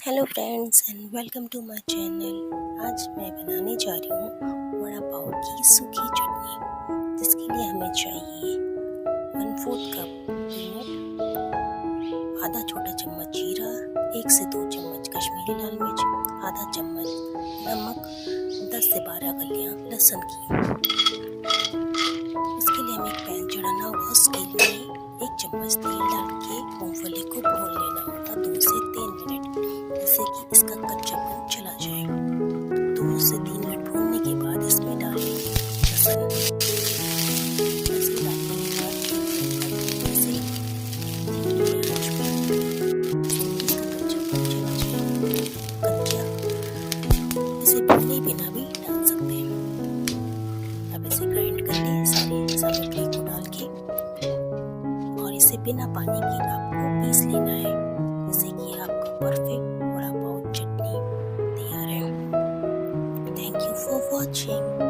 Hello friends and welcome to my channel. आज मैं बनाने जा रही हूँ वड़ा पाव की सूखी चटनी, जिसके लिए हमें चाहिए 1/4 कप पीनट, आधा छोटा चम्मच जीरा, 1 से 2 चम्मच कश्मीरी लाल मिर्च, आधा चम्मच नमक, 10 से 12 कलियाँ लहसुन की। इसके लिए हमें एक पैन चढ़ाना होगा, उसके लिए 1 चम्मच तेल डाल के मूंगफली को भून लेना होगा 2 से 3 मिनट, जिससे कि इसका कच्चापन चला जाए। 2 से 3 मिनट भूनने के बाद इसमें डालें लहसुन। लहसुन डालने के बाद इसे धीमी आंच पर इसका कच्चापन चला जाए। कच्चा इसे भुने बिना भी डाल सकते हैं। अब इसे ग्राइंड कर लें सारी सामग्री को डाल के, और इसे बिना पानी के आपको पीस लेना है, जिससे कि आपका परफेक्ट वड़ा पाव चटनी तैयार है। Thank you for watching.